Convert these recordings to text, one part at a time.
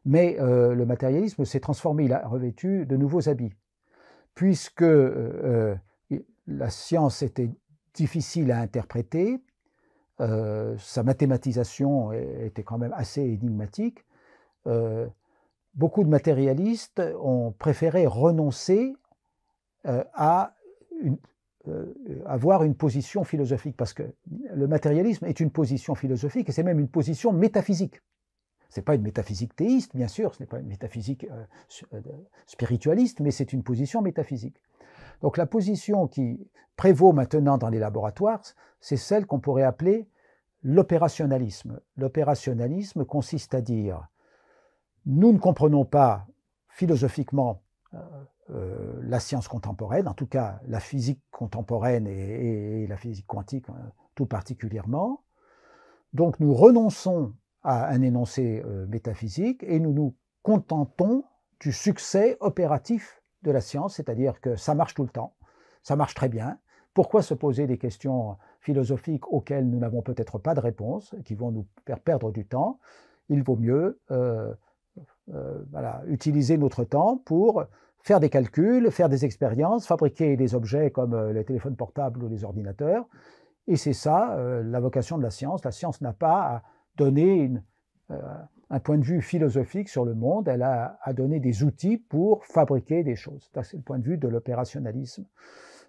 Mais le matérialisme s'est transformé, il a revêtu de nouveaux habits. Puisque la science était difficile à interpréter, sa mathématisation était quand même assez énigmatique, beaucoup de matérialistes ont préféré renoncer à avoir une position philosophique, parce que le matérialisme est une position philosophique et c'est même une position métaphysique. Ce n'est pas une métaphysique théiste, bien sûr, ce n'est pas une métaphysique spiritualiste, mais c'est une position métaphysique. Donc la position qui prévaut maintenant dans les laboratoires, c'est celle qu'on pourrait appeler l'opérationnalisme. L'opérationnalisme consiste à dire nous ne comprenons pas philosophiquement la science contemporaine, en tout cas la physique contemporaine et la physique quantique tout particulièrement. Donc nous renonçons à un énoncé métaphysique et nous nous contentons du succès opératif de la science, c'est-à-dire que ça marche tout le temps, ça marche très bien. Pourquoi se poser des questions philosophiques auxquelles nous n'avons peut-être pas de réponse, qui vont nous faire perdre du temps? Il vaut mieux utiliser notre temps pour faire des calculs, faire des expériences, fabriquer des objets comme les téléphones portables ou les ordinateurs. Et c'est ça la vocation de la science. La science n'a pas à donner un point de vue philosophique sur le monde, elle a à donner des outils pour fabriquer des choses. C'est le point de vue de l'opérationnalisme.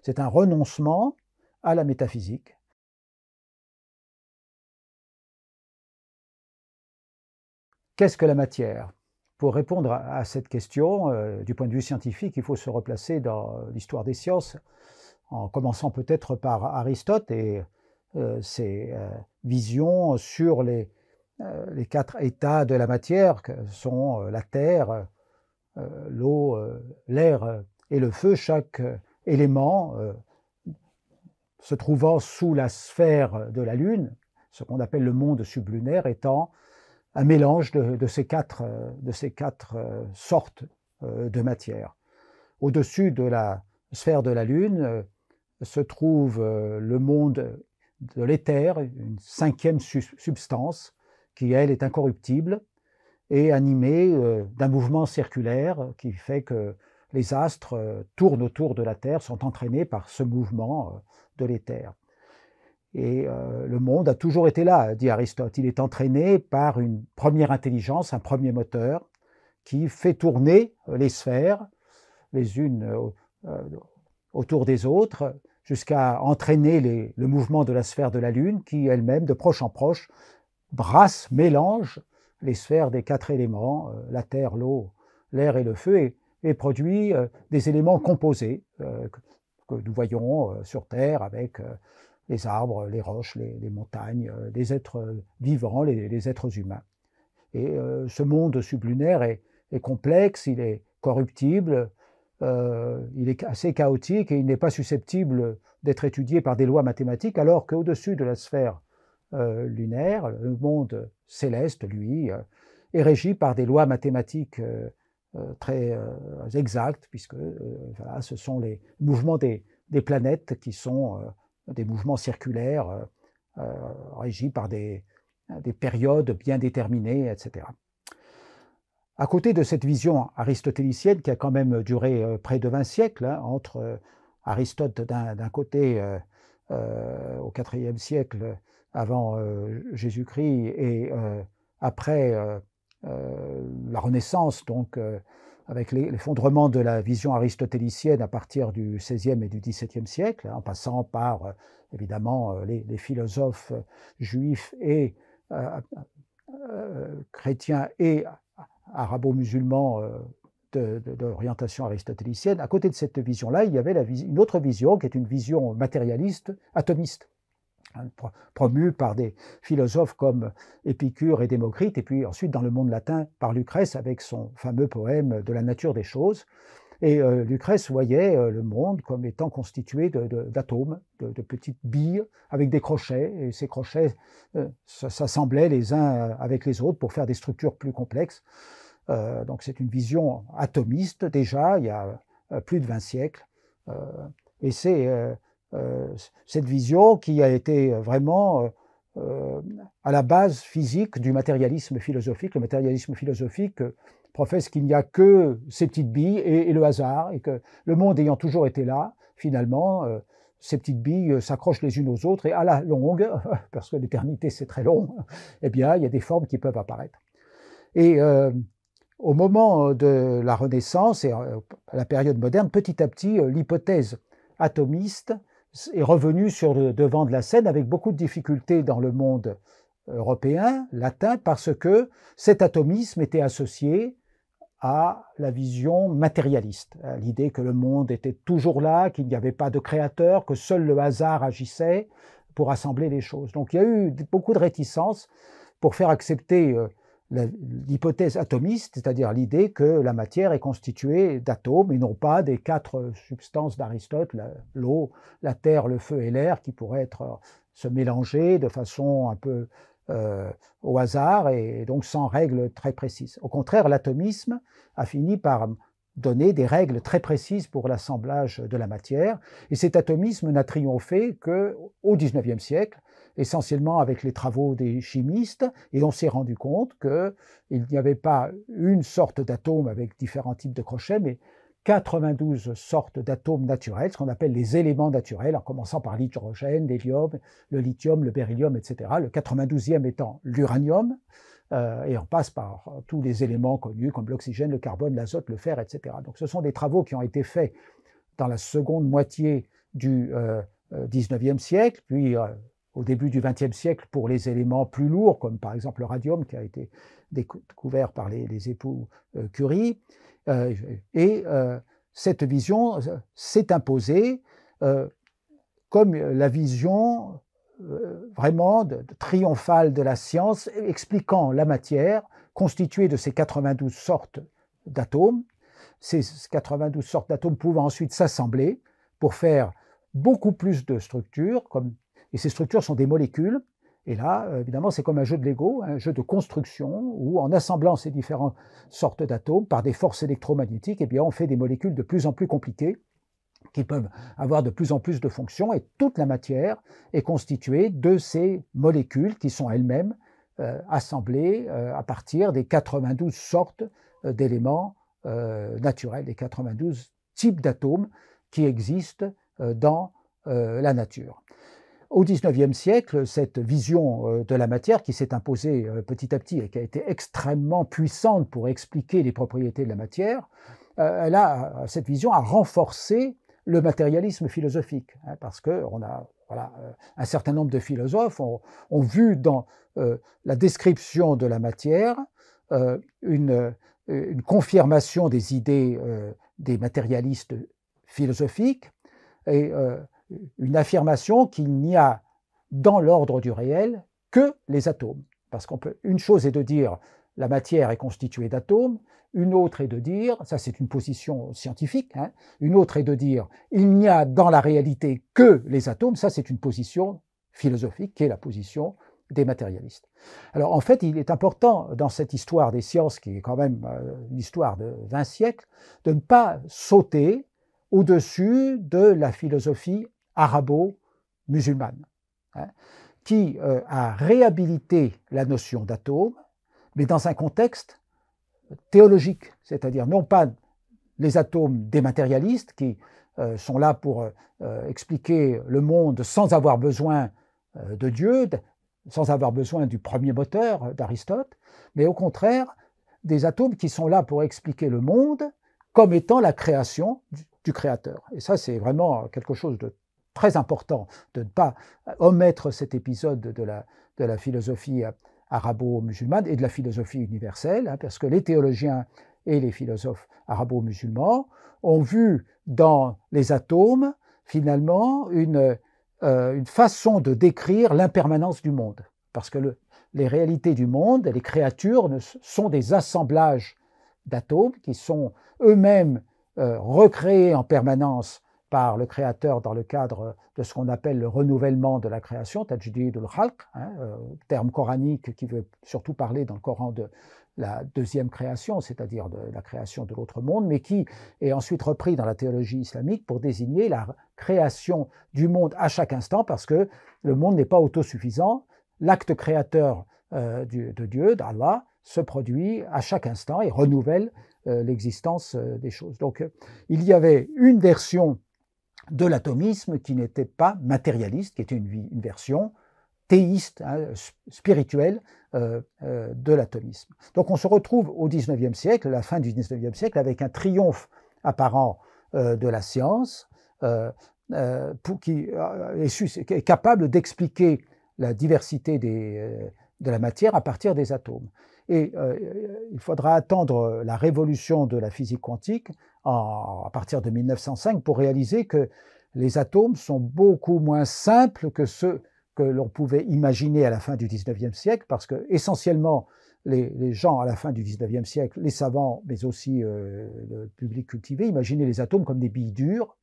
C'est un renoncement à la métaphysique. Qu'est-ce que la matière? Pour répondre à cette question, du point de vue scientifique, il faut se replacer dans l'histoire des sciences, en commençant peut-être par Aristote et ses visions sur les 4 états de la matière, que sont la terre, l'eau, l'air et le feu, chaque élément se trouvant sous la sphère de la Lune, ce qu'on appelle le monde sublunaire, étant un mélange de ces quatre sortes de matière. Au-dessus de la sphère de la Lune se trouve le monde de l'éther, une 5e substance qui, elle, est incorruptible et animée d'un mouvement circulaire qui fait que les astres tournent autour de la Terre, sont entraînés par ce mouvement de l'éther. Et le monde a toujours été là, dit Aristote. Il est entraîné par une première intelligence, un premier moteur, qui fait tourner les sphères, les unes autour des autres, jusqu'à entraîner le mouvement de la sphère de la Lune, qui elle-même, de proche en proche, brasse, mélange les sphères des 4 éléments, la terre, l'eau, l'air et le feu, et produit des éléments composés que nous voyons sur Terre avec les arbres, les roches, les montagnes, les êtres vivants, les êtres humains. Et ce monde sublunaire est complexe, il est corruptible, il est assez chaotique et il n'est pas susceptible d'être étudié par des lois mathématiques, alors qu'au-dessus de la sphère lunaire, le monde céleste, lui, est régi par des lois mathématiques très exactes, puisque voilà, ce sont les mouvements des planètes qui sont des mouvements circulaires régis par des périodes bien déterminées, etc. À côté de cette vision aristotélicienne qui a quand même duré près de 20 siècles, entre Aristote d'un côté au IVe siècle avant Jésus-Christ et après la Renaissance, donc avec l'effondrement de la vision aristotélicienne à partir du XVIe et du XVIIe siècle, en passant par évidemment les philosophes juifs et chrétiens et arabo-musulmans d'orientation aristotélicienne. À côté de cette vision-là, il y avait une autre vision qui est une vision matérialiste, atomiste, promue par des philosophes comme Épicure et Démocrite, et puis ensuite dans le monde latin par Lucrèce avec son fameux poème de la nature des choses. Et Lucrèce voyait le monde comme étant constitué d'atomes, de petites billes avec des crochets, et ces crochets s'assemblaient les uns avec les autres pour faire des structures plus complexes. Donc c'est une vision atomiste déjà, il y a plus de 20 siècles, et c'est cette vision qui a été vraiment à la base physique du matérialisme philosophique. Le matérialisme philosophique professe qu'il n'y a que ces petites billes et le hasard, et que le monde ayant toujours été là, finalement, ces petites billes s'accrochent les unes aux autres, et à la longue, parce que l'éternité c'est très long, eh bien, il y a des formes qui peuvent apparaître. Et au moment de la Renaissance et à la période moderne, petit à petit, l'hypothèse atomiste est revenue sur le devant de la scène avec beaucoup de difficultés dans le monde européen, latin, parce que cet atomisme était associé à la vision matérialiste, à l'idée que le monde était toujours là, qu'il n'y avait pas de créateur, que seul le hasard agissait pour assembler les choses. Donc il y a eu beaucoup de réticences pour faire accepter l'hypothèse atomiste, c'est-à-dire l'idée que la matière est constituée d'atomes et non pas des 4 substances d'Aristote, l'eau, la terre, le feu et l'air, qui pourraient se mélanger de façon un peu au hasard et donc sans règles très précises. Au contraire, l'atomisme a fini par donner des règles très précises pour l'assemblage de la matière, et cet atomisme n'a triomphé qu'au XIXe siècle, essentiellement avec les travaux des chimistes, et on s'est rendu compte qu'il n'y avait pas une sorte d'atome avec différents types de crochets, mais 92 sortes d'atomes naturels, ce qu'on appelle les éléments naturels, en commençant par l'hydrogène, l'hélium, le lithium, le beryllium, etc. Le 92e étant l'uranium, et on passe par tous les éléments connus comme l'oxygène, le carbone, l'azote, le fer, etc. Donc ce sont des travaux qui ont été faits dans la seconde moitié du XIXe siècle, puis au début du XXe siècle pour les éléments plus lourds, comme par exemple le radium qui a été découvert par les époux Curie. Cette vision s'est imposée comme la vision vraiment triomphale de la science, expliquant la matière constituée de ces 92 sortes d'atomes, ces 92 sortes d'atomes pouvant ensuite s'assembler pour faire beaucoup plus de structures, et ces structures sont des molécules. Et là, évidemment, c'est comme un jeu de Lego, un jeu de construction, où en assemblant ces différentes sortes d'atomes par des forces électromagnétiques, eh bien, on fait des molécules de plus en plus compliquées, qui peuvent avoir de plus en plus de fonctions, et toute la matière est constituée de ces molécules qui sont elles-mêmes assemblées à partir des 92 sortes d'éléments naturels, des 92 types d'atomes qui existent dans la nature. Au XIXe siècle, cette vision de la matière qui s'est imposée petit à petit et qui a été extrêmement puissante pour expliquer les propriétés de la matière, cette vision a renforcé le matérialisme philosophique, parce qu'on a un certain nombre de philosophes ont vu dans la description de la matière une confirmation des idées des matérialistes philosophiques et une affirmation qu'il n'y a dans l'ordre du réel que les atomes. Parce une chose est de dire la matière est constituée d'atomes, une autre est de dire, ça c'est une position scientifique, une autre est de dire il n'y a dans la réalité que les atomes, ça c'est une position philosophique qui est la position des matérialistes. Alors en fait, il est important dans cette histoire des sciences, qui est quand même une histoire de 20 siècles, de ne pas sauter au-dessus de la philosophie arabo-musulmane, qui a réhabilité la notion d'atome, mais dans un contexte théologique, c'est-à-dire non pas les atomes des matérialistes qui sont là pour expliquer le monde sans avoir besoin de Dieu, sans avoir besoin du premier moteur d'Aristote, mais au contraire des atomes qui sont là pour expliquer le monde comme étant la création du Créateur. Et ça, c'est vraiment quelque chose de très important, de ne pas omettre cet épisode de la philosophie arabo-musulmane et de la philosophie universelle, parce que les théologiens et les philosophes arabo-musulmans ont vu dans les atomes, finalement, une façon de décrire l'impermanence du monde. Parce que les réalités du monde, les créatures, sont des assemblages d'atomes qui sont eux-mêmes recréés en permanence par le Créateur dans le cadre de ce qu'on appelle le renouvellement de la création, tajdid ul-khalq, terme coranique qui veut surtout parler dans le Coran de la deuxième création, c'est-à-dire de la création de l'autre monde, mais qui est ensuite repris dans la théologie islamique pour désigner la création du monde à chaque instant, parce que le monde n'est pas autosuffisant. l'acte créateur de Dieu, d'Allah, se produit à chaque instant et renouvelle l'existence des choses. Donc il y avait une version de l'atomisme qui n'était pas matérialiste, qui était une version théiste, hein, spirituelle de l'atomisme. Donc on se retrouve au XIXe siècle, la fin du XIXe siècle, avec un triomphe apparent de la science qui est capable d'expliquer la diversité de la matière à partir des atomes. Et il faudra attendre la révolution de la physique quantique à partir de 1905 pour réaliser que les atomes sont beaucoup moins simples que ceux que l'on pouvait imaginer à la fin du XIXe siècle, parce que essentiellement les gens à la fin du XIXe siècle, les savants, mais aussi le public cultivé, imaginaient les atomes comme des billes dures,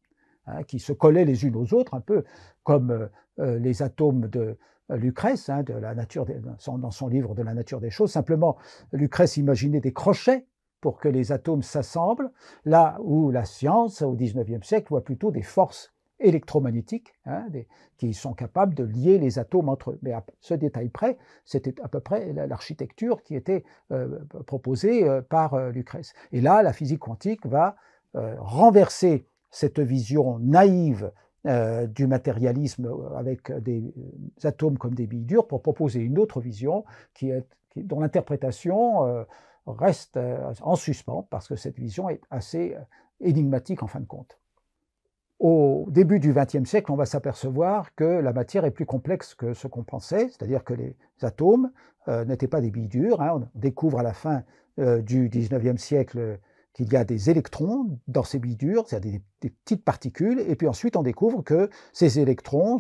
hein, qui se collaient les unes aux autres, un peu comme les atomes de Lucrèce, hein, dans son livre de la nature des choses. Simplement, Lucrèce imaginait des crochets pour que les atomes s'assemblent, là où la science, au XIXe siècle, voit plutôt des forces électromagnétiques, hein, qui sont capables de lier les atomes entre eux. Mais à ce détail près, c'était à peu près l'architecture qui était proposée par Lucrèce. Et là, la physique quantique va renverser cette vision naïve du matérialisme avec des atomes comme des billes dures pour proposer une autre vision dont l'interprétation reste en suspens, parce que cette vision est assez énigmatique en fin de compte. Au début du XXe siècle, on va s'apercevoir que la matière est plus complexe que ce qu'on pensait, c'est-à-dire que les atomes n'étaient pas des billes dures. Hein. On découvre à la fin du XIXe siècle qu'il y a des électrons dans ces billes dures, c'est-à-dire des petites particules, et puis ensuite on découvre que ces électrons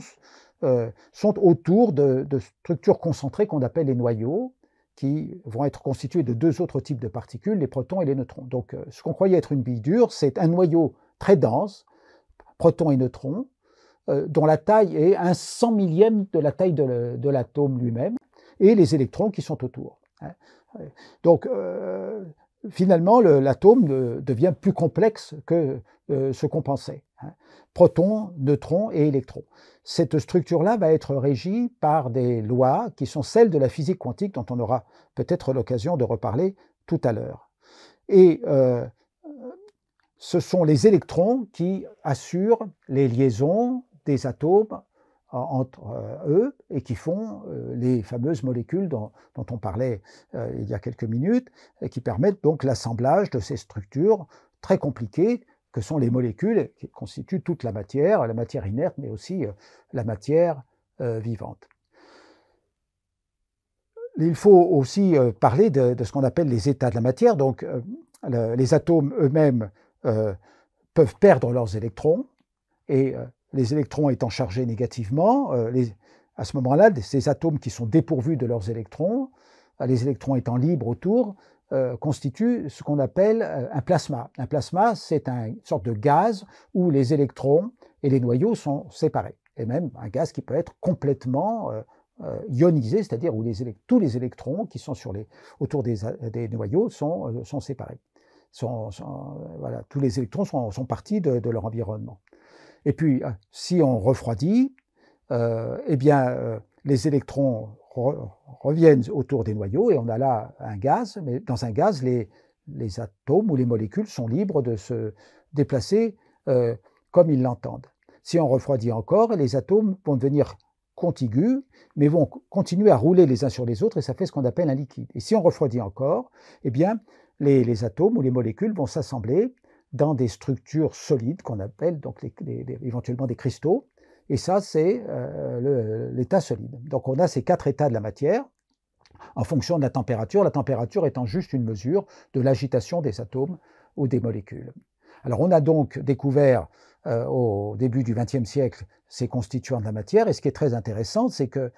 sont autour de structures concentrées qu'on appelle les noyaux, qui vont être constitués de deux autres types de particules, les protons et les neutrons. Donc ce qu'on croyait être une bille dure, c'est un noyau très dense, protons et neutrons, dont la taille est un 100 millième de la taille de l'atome lui-même, et les électrons qui sont autour. Donc, finalement, l'atome devient plus complexe que ce qu'on pensait. Protons, neutrons et électrons. Cette structure-là va être régie par des lois qui sont celles de la physique quantique, dont on aura peut-être l'occasion de reparler tout à l'heure. Et ce sont les électrons qui assurent les liaisons des atomes entre eux et qui font les fameuses molécules dont on parlait il y a quelques minutes, et qui permettent donc l'assemblage de ces structures très compliquées que sont les molécules qui constituent toute la matière inerte, mais aussi la matière vivante. Il faut aussi parler de ce qu'on appelle les états de la matière. Donc, les atomes eux-mêmes peuvent perdre leurs électrons, et les électrons étant chargés négativement, à ce moment-là, ces atomes qui sont dépourvus de leurs électrons, les électrons étant libres autour, constituent ce qu'on appelle un plasma. Un plasma, c'est une sorte de gaz où les électrons et les noyaux sont séparés, et même un gaz qui peut être complètement ionisé, c'est-à-dire où tous les électrons qui sont autour des noyaux sont séparés. Voilà, tous les électrons sont partis de leur environnement. Et puis, si on refroidit, eh bien, les électrons reviennent autour des noyaux et on a là un gaz, mais dans un gaz, les atomes ou les molécules sont libres de se déplacer comme ils l'entendent. Si on refroidit encore, les atomes vont devenir contigus, mais vont continuer à rouler les uns sur les autres, et ça fait ce qu'on appelle un liquide. Et si on refroidit encore, eh bien, les atomes ou les molécules vont s'assembler dans des structures solides qu'on appelle donc éventuellement des cristaux, et ça c'est l'état solide. Donc on a ces quatre états de la matière en fonction de la température étant juste une mesure de l'agitation des atomes ou des molécules. Alors on a donc découvert au début du XXe siècle ces constituants de la matière, et ce qui est très intéressant, c'est que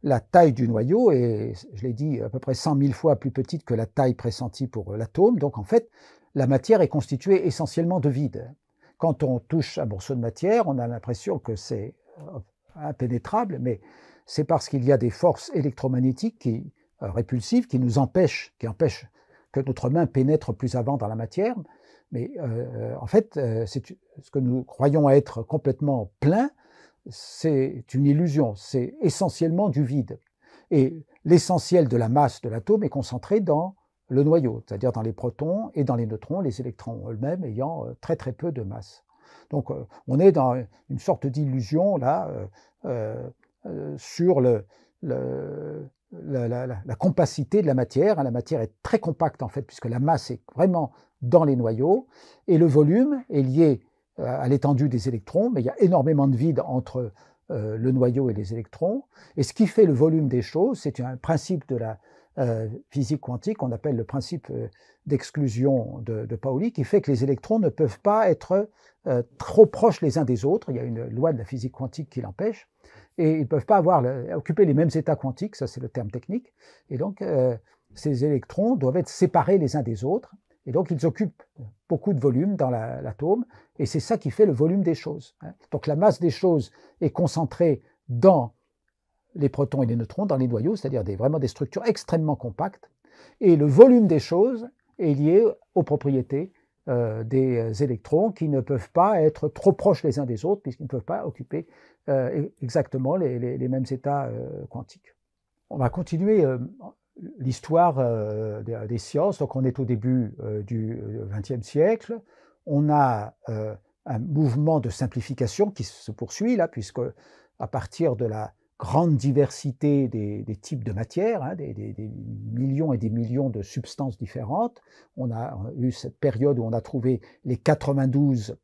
la taille du noyau est, je l'ai dit, à peu près 100 000 fois plus petite que la taille pressentie pour l'atome. Donc en fait, la matière est constituée essentiellement de vide. Quand on touche un morceau de matière, on a l'impression que c'est impénétrable, mais c'est parce qu'il y a des forces électromagnétiques répulsives qui empêchent que notre main pénètre plus avant dans la matière. Mais en fait, c'est ce que nous croyons être complètement plein c'est une illusion, c'est essentiellement du vide. Et l'essentiel de la masse de l'atome est concentré dans le noyau, c'est-à-dire dans les protons et dans les neutrons, les électrons eux-mêmes ayant très très peu de masse. Donc on est dans une sorte d'illusion là sur la compacité de la matière. La matière est très compacte en fait, puisque la masse est vraiment dans les noyaux, et le volume est lié à l'étendue des électrons, mais il y a énormément de vide entre le noyau et les électrons. Et ce qui fait le volume des choses, c'est un principe de la physique quantique qu'on appelle le principe d'exclusion de Pauli, qui fait que les électrons ne peuvent pas être trop proches les uns des autres. Il y a une loi de la physique quantique qui l'empêche. Et ils ne peuvent pas occuper les mêmes états quantiques, ça c'est le terme technique. Et donc, ces électrons doivent être séparés les uns des autres. Et donc, ils occupent beaucoup de volume dans l'atome. Et c'est ça qui fait le volume des choses. Donc, la masse des choses est concentrée dans les protons et les neutrons, dans les noyaux, c'est-à-dire vraiment des structures extrêmement compactes. Et le volume des choses est lié aux propriétés des électrons qui ne peuvent pas être trop proches les uns des autres puisqu'ils ne peuvent pas occuper exactement les mêmes états quantiques. On va continuer l'histoire des sciences. Donc on est au début du XXe siècle. On a un mouvement de simplification qui se poursuit là, puisque à partir de la grande diversité des types de matière, des millions et des millions de substances différentes. On a eu cette période où on a trouvé les 92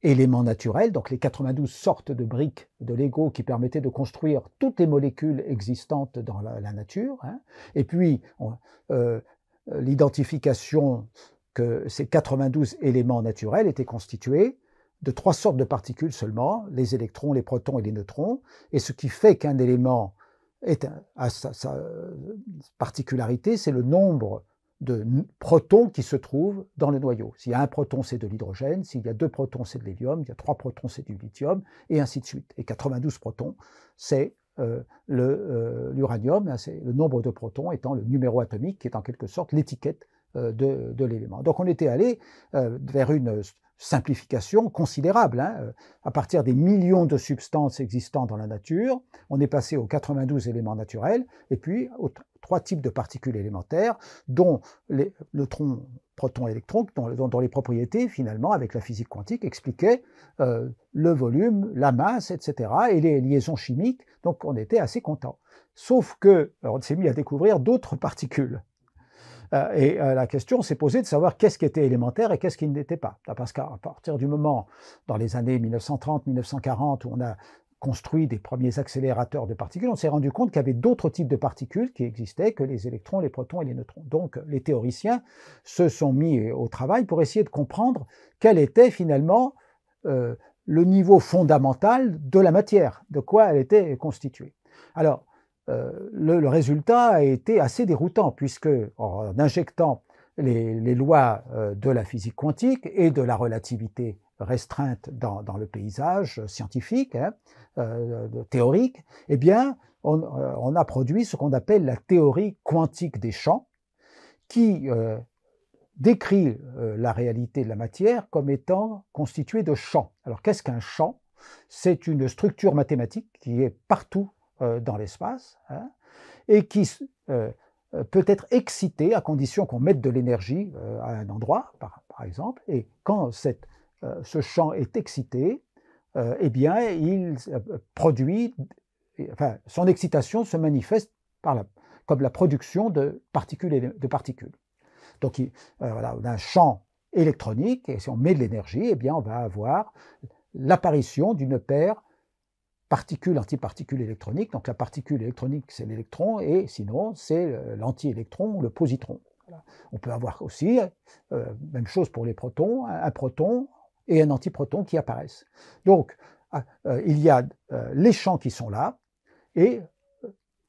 éléments naturels, donc les 92 sortes de briques de Lego qui permettaient de construire toutes les molécules existantes dans la nature. Et puis, l'identification que ces 92 éléments naturels étaient constitués de 3 sortes de particules seulement, les électrons, les protons et les neutrons, et ce qui fait qu'un élément a sa particularité, c'est le nombre de protons qui se trouvent dans le noyau. S'il y a un proton, c'est de l'hydrogène, s'il y a 2 protons, c'est de l'hélium, il y a 3 protons, c'est du lithium, et ainsi de suite. Et 92 protons, c'est l'uranium, c'est le nombre de protons étant le numéro atomique, qui est en quelque sorte l'étiquette de l'élément. Donc on était allé vers une simplification considérable. À partir des millions de substances existant dans la nature, on est passé aux 92 éléments naturels et puis aux 3 types de particules élémentaires, dont les neutrons, protons, électrons, dont les propriétés, finalement, avec la physique quantique, expliquaient le volume, la masse, etc., et les liaisons chimiques. Donc on était assez content. Sauf que, alors on s'est mis à découvrir d'autres particules. Et la question s'est posée de savoir qu'est-ce qui était élémentaire et qu'est-ce qui ne l'était pas. Parce qu'à partir du moment, dans les années 1930-1940, où on a construit des premiers accélérateurs de particules, on s'est rendu compte qu'il y avait d'autres types de particules qui existaient que les électrons, les protons et les neutrons. Donc les théoriciens se sont mis au travail pour essayer de comprendre quel était finalement le niveau fondamental de la matière, de quoi elle était constituée. Alors, le résultat a été assez déroutant, puisque en injectant les lois de la physique quantique et de la relativité restreinte dans le paysage scientifique, théorique, eh bien, on a produit ce qu'on appelle la théorie quantique des champs, qui décrit la réalité de la matière comme étant constituée de champs. Alors, qu'est-ce qu'un champ? C'est une structure mathématique qui est partout dans l'espace, et qui peut être excité à condition qu'on mette de l'énergie à un endroit, par exemple, et quand ce champ est excité, eh bien, il produit, enfin, son excitation se manifeste comme la production de particules. Donc, voilà, on a un champ électronique, et si on met de l'énergie, eh bien, on va avoir l'apparition d'une paire particule-antiparticule électronique. Donc la particule électronique, c'est l'électron, et sinon, c'est l'anti-électron ou le positron. Voilà. On peut avoir aussi, même chose pour les protons, un proton et un antiproton qui apparaissent. Donc, il y a les champs qui sont là, et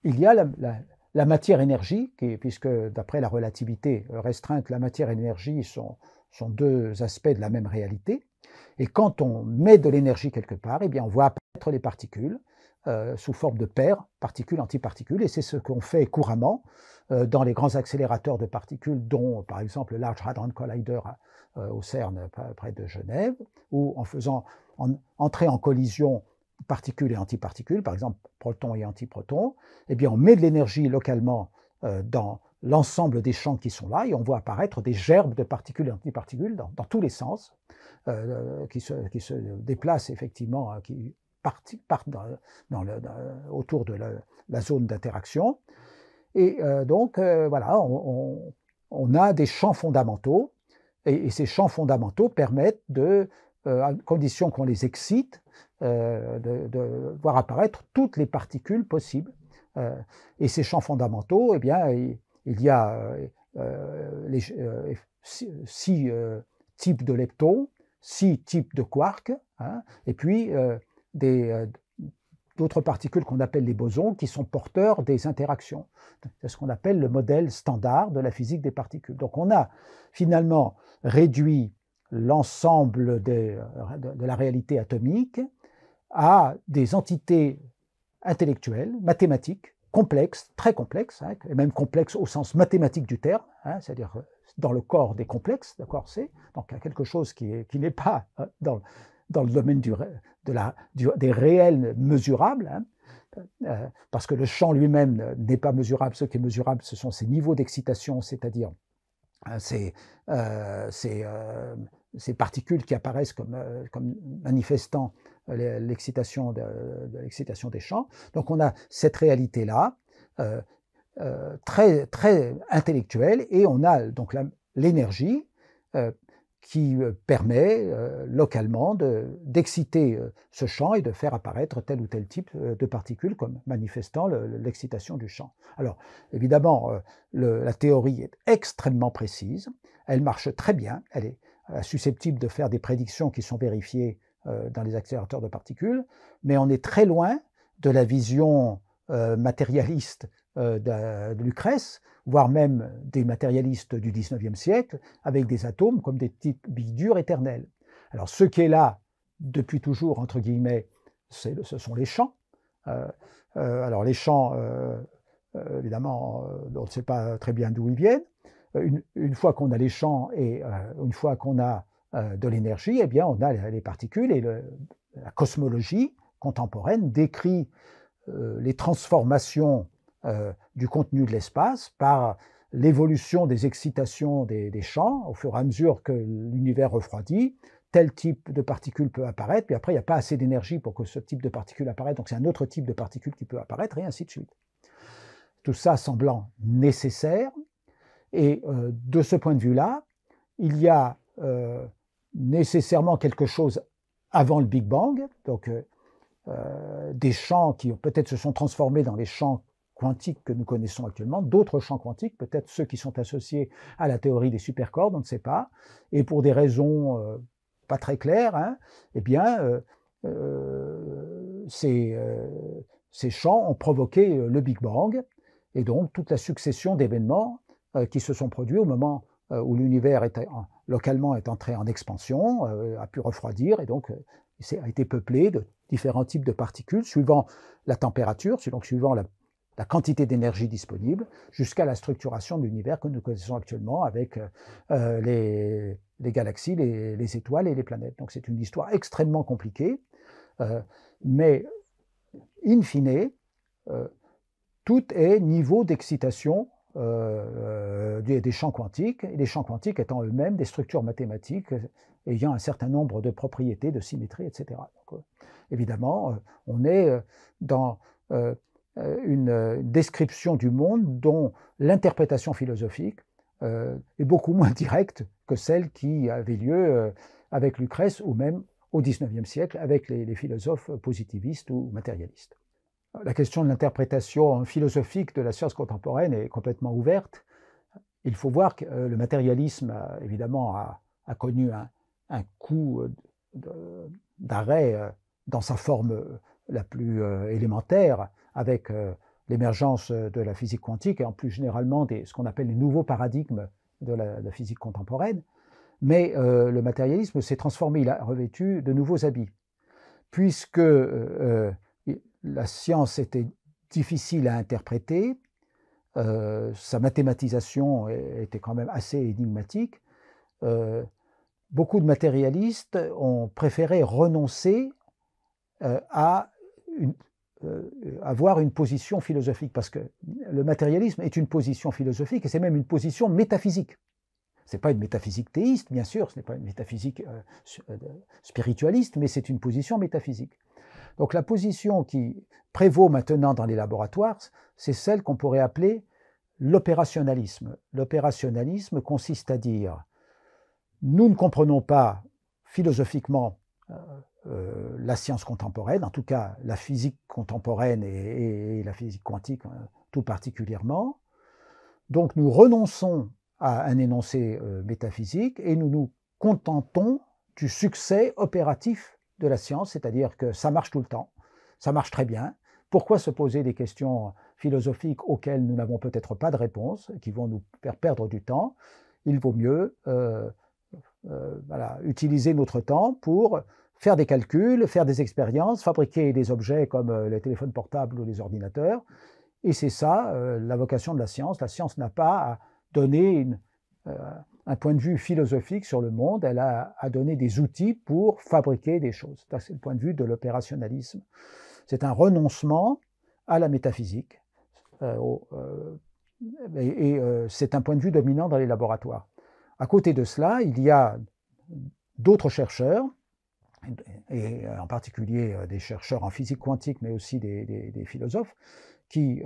il y a la matière-énergie, puisque d'après la relativité restreinte, la matière et l'énergie sont 2 aspects de la même réalité. Et quand on met de l'énergie quelque part, eh bien on voit apparaître les particules sous forme de paires, particules-antiparticules, et c'est ce qu'on fait couramment dans les grands accélérateurs de particules, dont par exemple le Large Hadron Collider au CERN près de Genève, où en faisant entrer en collision particules et antiparticules, par exemple protons et antiprotons, eh bien on met de l'énergie localement dans l'ensemble des champs qui sont là et on voit apparaître des gerbes de particules et antiparticules dans tous les sens, qui se déplacent effectivement, qui partent autour de la zone d'interaction. Et donc voilà, on a des champs fondamentaux et ces champs fondamentaux permettent à condition qu'on les excite, de voir apparaître toutes les particules possibles. Et ces champs fondamentaux, eh bien, il y a 6 types de leptons, 6 types de quarks, hein, et puis d'autres particules qu'on appelle les bosons qui sont porteurs des interactions. C'est ce qu'on appelle le modèle standard de la physique des particules. Donc on a finalement réduit l'ensemble de la réalité atomique à des entités intellectuelles, mathématiques, complexes, très complexes, hein, et même complexes au sens mathématique du terme, hein, c'est-à-dire dans le corps des complexes, d'accord, c'est donc quelque chose qui n'est pas dans le domaine des réels mesurables, hein, parce que le champ lui-même n'est pas mesurable. Ce qui est mesurable, ce sont ses niveaux d'excitation, c'est-à-dire ces particules qui apparaissent comme manifestant l'excitation des champs. Donc on a cette réalité-là, très, très intellectuelle, et on a donc l'énergie qui permet localement d'exciter ce champ et de faire apparaître tel ou tel type de particules comme manifestant l'excitation du champ. Alors évidemment, la théorie est extrêmement précise, elle marche très bien, elle est susceptible de faire des prédictions qui sont vérifiées dans les accélérateurs de particules, mais on est très loin de la vision matérialiste de Lucrèce, voire même des matérialistes du XIXe siècle, avec des atomes comme des petites billes dures éternelles. Alors ce qui est là depuis toujours, entre guillemets, ce sont les champs. Alors les champs, évidemment, on ne sait pas très bien d'où ils viennent. Une fois qu'on a les champs et une fois qu'on a de l'énergie, eh bien on a les particules, et la cosmologie contemporaine décrit les transformations du contenu de l'espace par l'évolution des excitations des champs au fur et à mesure que l'univers refroidit. Tel type de particule peut apparaître, puis après il n'y a pas assez d'énergie pour que ce type de particule apparaisse, donc c'est un autre type de particule qui peut apparaître, et ainsi de suite. Tout ça semblant nécessaire, et de ce point de vue-là, il y a nécessairement quelque chose avant le Big Bang, donc des champs qui peut-être se sont transformés dans les champs quantiques que nous connaissons actuellement, d'autres champs quantiques, peut-être ceux qui sont associés à la théorie des supercordes, on ne sait pas, et pour des raisons pas très claires, hein, eh bien, ces champs ont provoqué le Big Bang, et donc toute la succession d'événements qui se sont produits au moment où l'univers localement est entré en expansion, a pu refroidir, et donc a été peuplé de différents types de particules, suivant la température, donc suivant la quantité d'énergie disponible, jusqu'à la structuration de l'univers que nous connaissons actuellement avec les galaxies, les étoiles et les planètes. Donc c'est une histoire extrêmement compliquée, mais in fine, tout est niveau d'excitation des champs quantiques, et les champs quantiques étant eux-mêmes des structures mathématiques ayant un certain nombre de propriétés, de symétrie, etc. Donc, évidemment, on est dans une description du monde dont l'interprétation philosophique est beaucoup moins directe que celle qui avait lieu avec Lucrèce, ou même au XIXe siècle avec les philosophes positivistes ou matérialistes. La question de l'interprétation philosophique de la science contemporaine est complètement ouverte. Il faut voir que le matérialisme, évidemment, a connu un coup d'arrêt dans sa forme la plus élémentaire, avec l'émergence de la physique quantique et en plus généralement ce qu'on appelle les nouveaux paradigmes de la physique contemporaine. Mais le matérialisme s'est transformé, il a revêtu de nouveaux habits, puisque la science était difficile à interpréter, sa mathématisation était quand même assez énigmatique. Beaucoup de matérialistes ont préféré renoncer à avoir une position philosophique, parce que le matérialisme est une position philosophique et c'est même une position métaphysique. Ce n'est pas une métaphysique théiste, bien sûr, ce n'est pas une métaphysique spiritualiste, mais c'est une position métaphysique. Donc la position qui prévaut maintenant dans les laboratoires, c'est celle qu'on pourrait appeler l'opérationnalisme. L'opérationnalisme consiste à dire, nous ne comprenons pas philosophiquement la science contemporaine, en tout cas la physique contemporaine et la physique quantique tout particulièrement. Donc nous renonçons à un énoncé métaphysique et nous nous contentons du succès opératif de la science, c'est-à-dire que ça marche tout le temps, ça marche très bien. Pourquoi se poser des questions philosophiques auxquelles nous n'avons peut-être pas de réponse, qui vont nous faire perdre du temps? Il vaut mieux utiliser notre temps pour faire des calculs, faire des expériences, fabriquer des objets comme les téléphones portables ou les ordinateurs. Et c'est ça la vocation de la science. La science n'a pas à donner un point de vue philosophique sur le monde, elle a à donner des outils pour fabriquer des choses. C'est le point de vue de l'opérationnalisme. C'est un renoncement à la métaphysique. C'est un point de vue dominant dans les laboratoires. À côté de cela, il y a d'autres chercheurs, et en particulier des chercheurs en physique quantique, mais aussi des philosophes, qui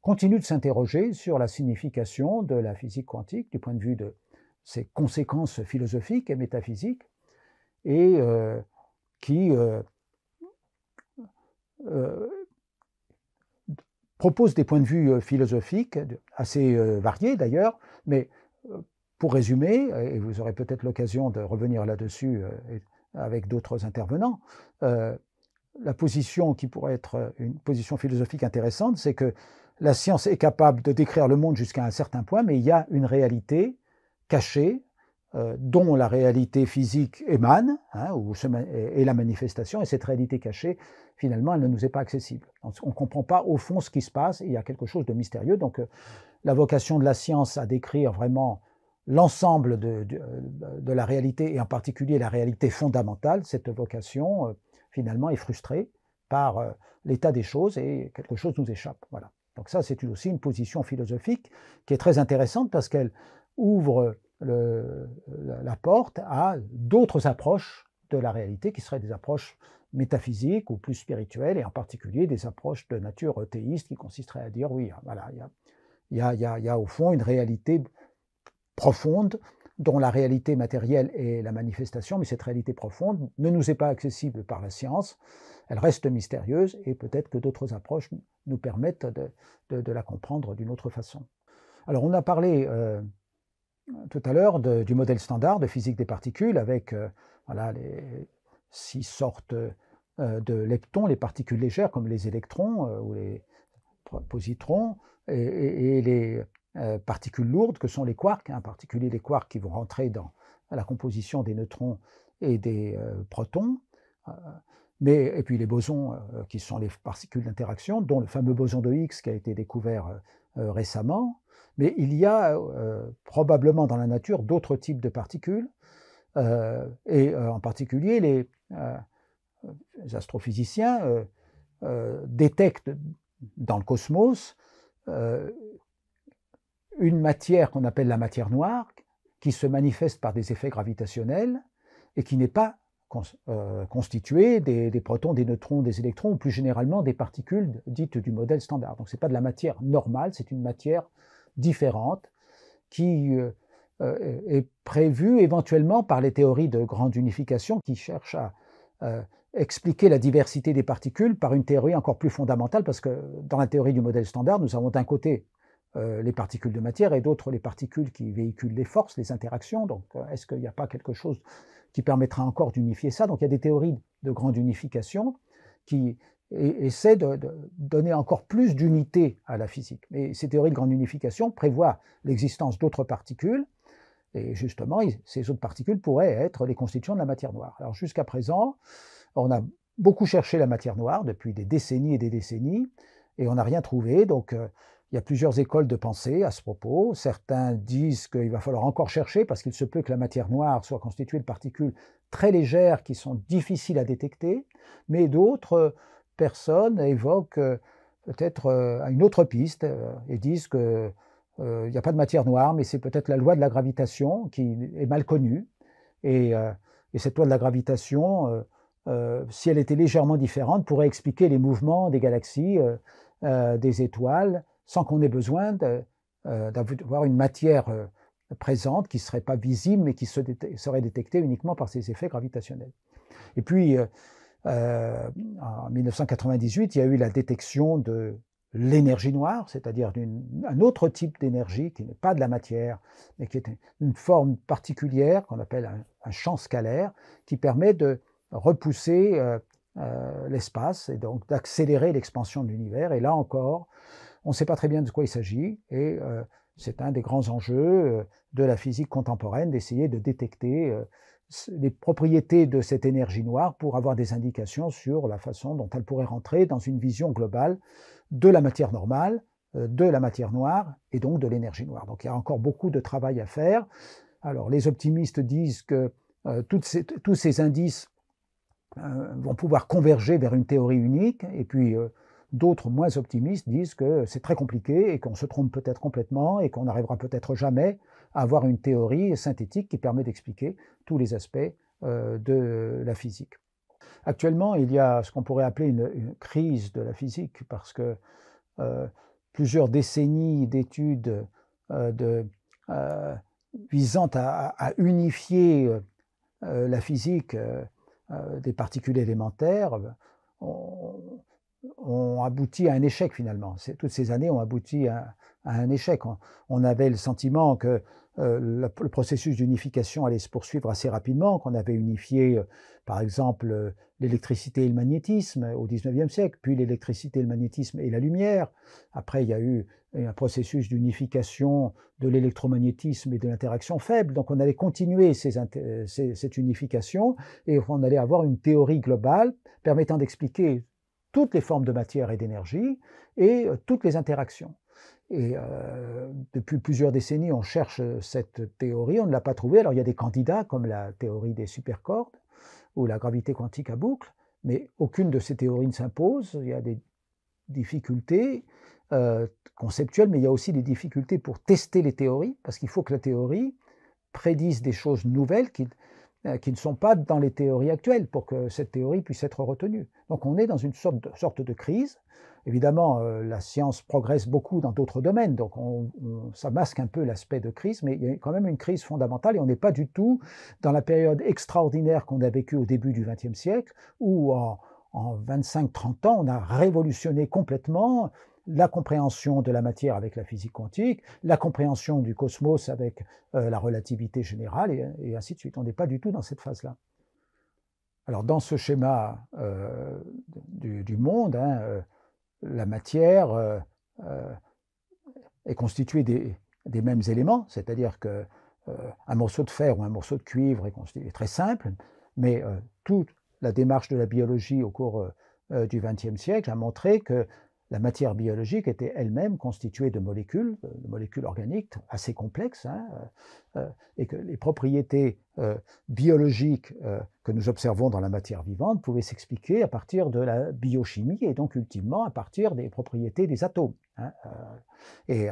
continuent de s'interroger sur la signification de la physique quantique du point de vue de ses conséquences philosophiques et métaphysiques, et qui proposent des points de vue philosophiques assez variés d'ailleurs, mais pour résumer, et vous aurez peut-être l'occasion de revenir là-dessus avec d'autres intervenants, la position qui pourrait être une position philosophique intéressante, c'est que la science est capable de décrire le monde jusqu'à un certain point, mais il y a une réalité cachée dont la réalité physique émane, est la manifestation, et cette réalité cachée, finalement, elle ne nous est pas accessible. On ne comprend pas au fond ce qui se passe, et il y a quelque chose de mystérieux. Donc la vocation de la science à décrire vraiment l'ensemble de la réalité, et en particulier la réalité fondamentale, cette vocation, finalement, est frustrée par l'état des choses et quelque chose nous échappe. Voilà. Donc ça, c'est aussi une position philosophique qui est très intéressante parce qu'elle ouvre la porte à d'autres approches de la réalité qui seraient des approches métaphysiques ou plus spirituelles, et en particulier des approches de nature théiste qui consisteraient à dire, oui, voilà, il y a au fond une réalité profonde dont la réalité matérielle est la manifestation, mais cette réalité profonde ne nous est pas accessible par la science, elle reste mystérieuse, et peut-être que d'autres approches nous permettent de la comprendre d'une autre façon. Alors on a parlé tout à l'heure du modèle standard de physique des particules avec voilà, les 6 sortes de leptons, les particules légères comme les électrons ou les positrons, et les particules lourdes que sont les quarks, en particulier les quarks qui vont rentrer dans la composition des neutrons et des protons, et puis les bosons qui sont les particules d'interaction, dont le fameux boson de Higgs qui a été découvert récemment. Mais il y a probablement dans la nature d'autres types de particules, et en particulier les astrophysiciens détectent dans le cosmos une matière qu'on appelle la matière noire, qui se manifeste par des effets gravitationnels et qui n'est pas constituée des protons, des neutrons, des électrons, ou plus généralement des particules dites du modèle standard. Donc ce n'est pas de la matière normale, c'est une matière différente qui est prévue éventuellement par les théories de grande unification qui cherchent à expliquer la diversité des particules par une théorie encore plus fondamentale, parce que dans la théorie du modèle standard, nous avons d'un côté les particules de matière et d'autres les particules qui véhiculent les forces, les interactions. Donc est-ce qu'il n'y a pas quelque chose qui permettra encore d'unifier ça? Donc il y a des théories de grande unification qui essaient de donner encore plus d'unité à la physique. Et ces théories de grande unification prévoient l'existence d'autres particules, et justement, ces autres particules pourraient être les constituants de la matière noire. Alors jusqu'à présent, on a beaucoup cherché la matière noire depuis des décennies et des décennies, et on n'a rien trouvé. Donc il y a plusieurs écoles de pensée à ce propos. Certains disent qu'il va falloir encore chercher parce qu'il se peut que la matière noire soit constituée de particules très légères qui sont difficiles à détecter, mais d'autres personnes évoquent peut-être une autre piste et disent que il n'y a pas de matière noire, mais c'est peut-être la loi de la gravitation qui est mal connue. Et, et cette loi de la gravitation, si elle était légèrement différente, pourrait expliquer les mouvements des galaxies, des étoiles, sans qu'on ait besoin d'avoir une matière présente qui ne serait pas visible, mais qui serait détectée uniquement par ces effets gravitationnels. Et puis, en 1998, il y a eu la détection de l'énergie noire, c'est-à-dire un autre type d'énergie qui n'est pas de la matière, mais qui est une forme particulière qu'on appelle un champ scalaire, qui permet de repousser l'espace et donc d'accélérer l'expansion de l'univers. Et là encore, on ne sait pas très bien de quoi il s'agit, et c'est un des grands enjeux de la physique contemporaine, d'essayer de détecter les propriétés de cette énergie noire pour avoir des indications sur la façon dont elle pourrait rentrer dans une vision globale de la matière normale, de la matière noire et donc de l'énergie noire. Donc il y a encore beaucoup de travail à faire. Alors les optimistes disent que tous ces indices vont pouvoir converger vers une théorie unique, et puis d'autres moins optimistes disent que c'est très compliqué et qu'on se trompe peut-être complètement et qu'on n'arrivera peut-être jamais à avoir une théorie synthétique qui permet d'expliquer tous les aspects de la physique. Actuellement, il y a ce qu'on pourrait appeler une crise de la physique parce que plusieurs décennies d'études visant à unifier la physique des particules élémentaires ont abouti à un échec finalement. Toutes ces années ont abouti à un échec. On avait le sentiment que le processus d'unification allait se poursuivre assez rapidement, qu'on avait unifié par exemple l'électricité et le magnétisme au XIXe siècle, puis l'électricité, le magnétisme et la lumière. Après, il y a eu un processus d'unification de l'électromagnétisme et de l'interaction faible. Donc on allait continuer cette unification et on allait avoir une théorie globale permettant d'expliquer toutes les formes de matière et d'énergie et toutes les interactions. Et depuis plusieurs décennies, on cherche cette théorie, on ne l'a pas trouvée. Alors il y a des candidats comme la théorie des supercordes ou la gravité quantique à boucle, mais aucune de ces théories ne s'impose. Il y a des difficultés conceptuelles, mais il y a aussi des difficultés pour tester les théories, parce qu'il faut que la théorie prédise des choses nouvelles qui ne sont pas dans les théories actuelles pour que cette théorie puisse être retenue. Donc on est dans une sorte de crise. Évidemment, la science progresse beaucoup dans d'autres domaines, donc ça masque un peu l'aspect de crise, mais il y a quand même une crise fondamentale et on n'est pas du tout dans la période extraordinaire qu'on a vécue au début du XXe siècle, où en 25-30 ans, on a révolutionné complètement la compréhension de la matière avec la physique quantique, la compréhension du cosmos avec la relativité générale, et ainsi de suite. On n'est pas du tout dans cette phase-là. Alors, dans ce schéma du monde, la matière est constituée des mêmes éléments, c'est-à-dire qu'un morceau de fer ou un morceau de cuivre est très simple, mais toute la démarche de la biologie au cours du XXe siècle a montré que la matière biologique était elle-même constituée de molécules organiques assez complexes, et que les propriétés biologiques que nous observons dans la matière vivante pouvaient s'expliquer à partir de la biochimie et donc ultimement à partir des propriétés des atomes. Et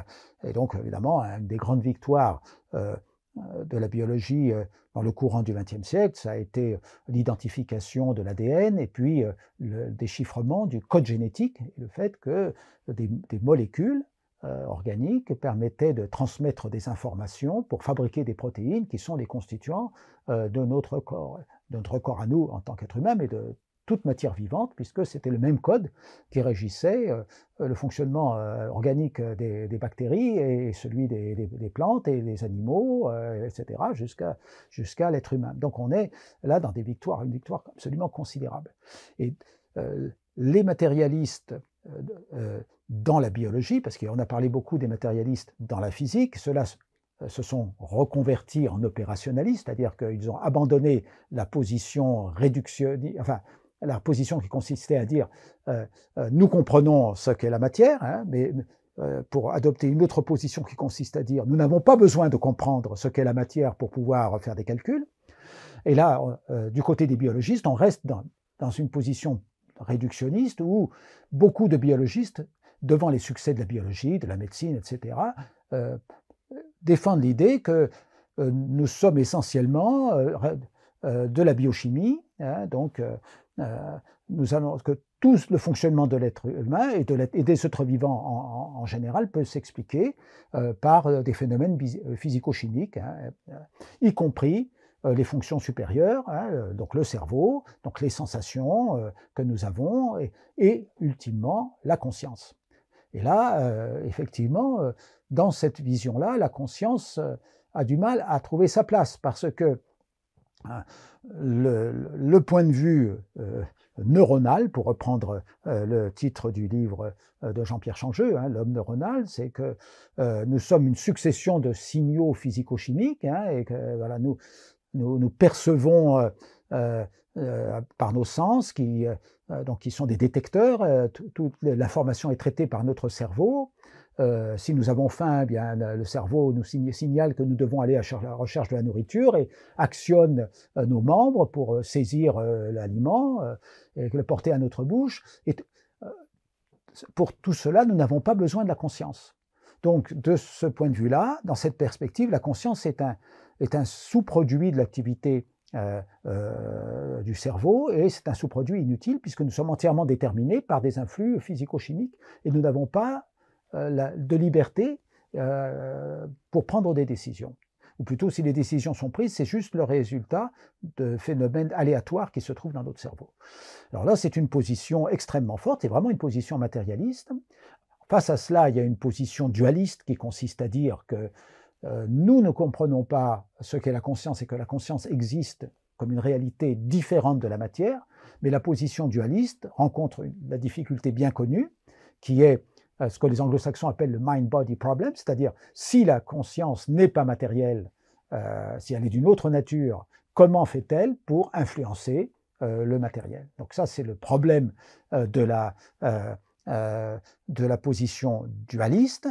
donc évidemment, une des grandes victoires de la biologie dans le courant du XXe siècle, ça a été l'identification de l'ADN et puis le déchiffrement du code génétique et le fait que des molécules organiques permettaient de transmettre des informations pour fabriquer des protéines qui sont les constituants de notre corps à nous en tant qu'être humain, mais de toute matière vivante, puisque c'était le même code qui régissait le fonctionnement organique des bactéries et celui des plantes et des animaux, etc., jusqu'à l'être humain. Donc on est là dans une victoire absolument considérable. Et les matérialistes dans la biologie, parce qu'on a parlé beaucoup des matérialistes dans la physique, ceux-là se sont reconvertis en opérationnalistes, c'est-à-dire qu'ils ont abandonné la position réductionniste, enfin, la position qui consistait à dire nous comprenons ce qu'est la matière, mais pour adopter une autre position qui consiste à dire nous n'avons pas besoin de comprendre ce qu'est la matière pour pouvoir faire des calculs. Et là, du côté des biologistes, on reste dans une position réductionniste où beaucoup de biologistes, devant les succès de la biologie, de la médecine, etc., défendent l'idée que nous sommes essentiellement de la biochimie, hein, donc nous allons, que tout le fonctionnement de l'être humain et des êtres vivants en général peut s'expliquer par des phénomènes physico-chimiques, hein, y compris les fonctions supérieures, hein, donc le cerveau, donc les sensations que nous avons, et ultimement la conscience. Et là, effectivement, dans cette vision-là, la conscience a du mal à trouver sa place parce que le point de vue neuronal, pour reprendre le titre du livre de Jean-Pierre Changeux, hein, L'homme neuronal, c'est que nous sommes une succession de signaux physico-chimiques, hein, et que voilà, nous percevons par nos sens, donc qui sont des détecteurs. Toute l'information est traitée par notre cerveau. Si nous avons faim, eh bien, le cerveau nous signale que nous devons aller à la recherche de la nourriture et actionne nos membres pour saisir l'aliment et le porter à notre bouche. Et pour tout cela, nous n'avons pas besoin de la conscience. Donc, de ce point de vue-là, dans cette perspective, la conscience est un sous-produit de l'activité du cerveau, et c'est un sous-produit inutile puisque nous sommes entièrement déterminés par des influx physico-chimiques et nous n'avons pas de liberté pour prendre des décisions. Ou plutôt, si les décisions sont prises, c'est juste le résultat de phénomènes aléatoires qui se trouvent dans notre cerveau. Alors là, c'est une position extrêmement forte, c'est vraiment une position matérialiste. Face à cela, il y a une position dualiste qui consiste à dire que nous ne comprenons pas ce qu'est la conscience et que la conscience existe comme une réalité différente de la matière, mais la position dualiste rencontre la difficulté bien connue qui est ce que les anglo-saxons appellent le mind-body problem, c'est-à-dire si la conscience n'est pas matérielle, si elle est d'une autre nature, comment fait-elle pour influencer le matériel? Donc ça, c'est le problème de la position dualiste.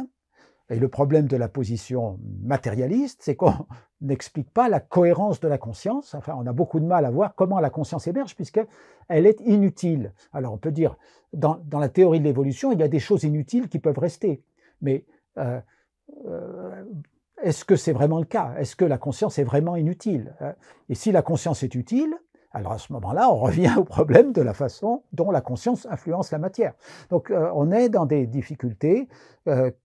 Et le problème de la position matérialiste, c'est qu'on n'explique pas la cohérence de la conscience. Enfin, on a beaucoup de mal à voir comment la conscience émerge, puisqu'elle est inutile. Alors, on peut dire, dans la théorie de l'évolution, il y a des choses inutiles qui peuvent rester. Mais est-ce que c'est vraiment le cas? Est-ce que la conscience est vraiment inutile? Et si la conscience est utile, alors à ce moment-là, on revient au problème de la façon dont la conscience influence la matière. Donc on est dans des difficultés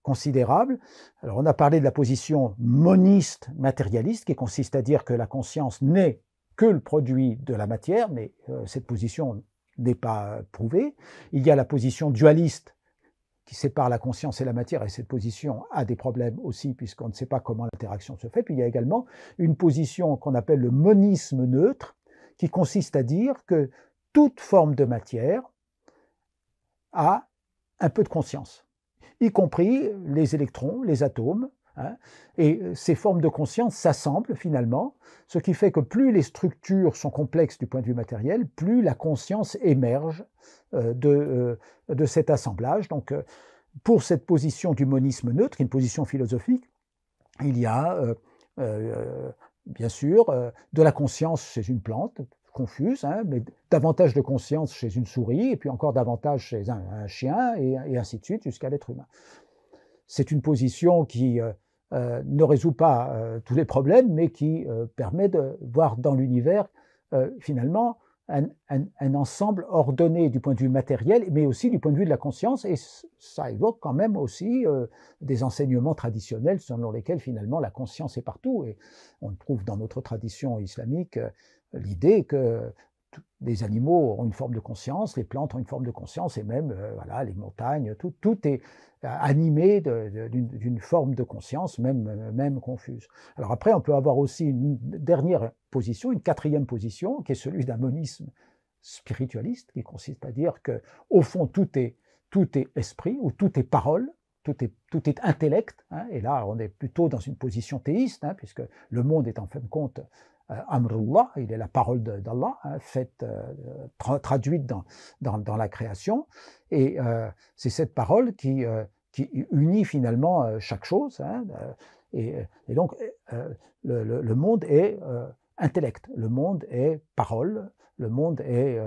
considérables. Alors on a parlé de la position moniste matérialiste qui consiste à dire que la conscience n'est que le produit de la matière, mais cette position n'est pas prouvée. Il y a la position dualiste qui sépare la conscience et la matière, et cette position a des problèmes aussi puisqu'on ne sait pas comment l'interaction se fait. Puis il y a également une position qu'on appelle le monisme neutre, qui consiste à dire que toute forme de matière a un peu de conscience, y compris les électrons, les atomes, hein, et ces formes de conscience s'assemblent finalement, ce qui fait que plus les structures sont complexes du point de vue matériel, plus la conscience émerge de cet assemblage. Donc, pour cette position du monisme neutre, qui est une position philosophique, il y a bien sûr de la conscience chez une plante, confuse, hein, mais davantage de conscience chez une souris, et puis encore davantage chez un chien, et ainsi de suite, jusqu'à l'être humain. C'est une position qui ne résout pas tous les problèmes, mais qui permet de voir dans l'univers, finalement, un ensemble ordonné du point de vue matériel, mais aussi du point de vue de la conscience, et ça évoque quand même aussi des enseignements traditionnels selon lesquels finalement la conscience est partout. Et on trouve dans notre tradition islamique l'idée que les animaux ont une forme de conscience, les plantes ont une forme de conscience, et même voilà, les montagnes, tout est animé d'une forme de conscience, même confuse. Alors après, on peut avoir aussi une dernière position, une quatrième position, qui est celui d'un monisme spiritualiste, qui consiste à dire que, au fond, tout est esprit, ou tout est parole, tout est intellect, hein, et là, on est plutôt dans une position théiste, hein, puisque le monde est en fin de compte Amrullah, il est la parole d'Allah, hein, faite, traduite dans la création, et c'est cette parole qui unit finalement chaque chose, hein, et donc le monde est intellect, le monde est parole, le monde est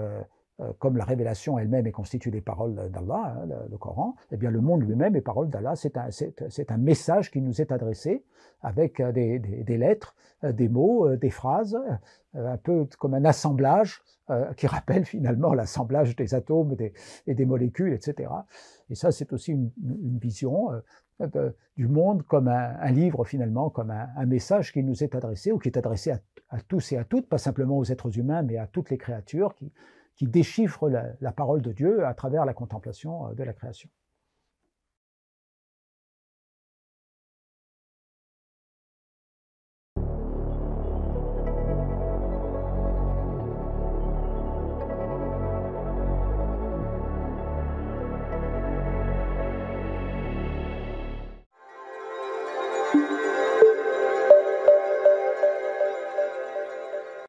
comme la révélation elle-même est constituée des paroles d'Allah, hein, le Coran, eh bien le monde lui-même est parole d'Allah. C'est un message qui nous est adressé avec des lettres, des mots, des phrases, un peu comme un assemblage qui rappelle finalement l'assemblage des atomes et des molécules, etc. Et ça, c'est aussi une vision du monde comme un livre finalement, comme un message qui nous est adressé ou qui est adressé à tous et à toutes, pas simplement aux êtres humains, mais à toutes les créatures qui déchiffrent la parole de Dieu à travers la contemplation de la création.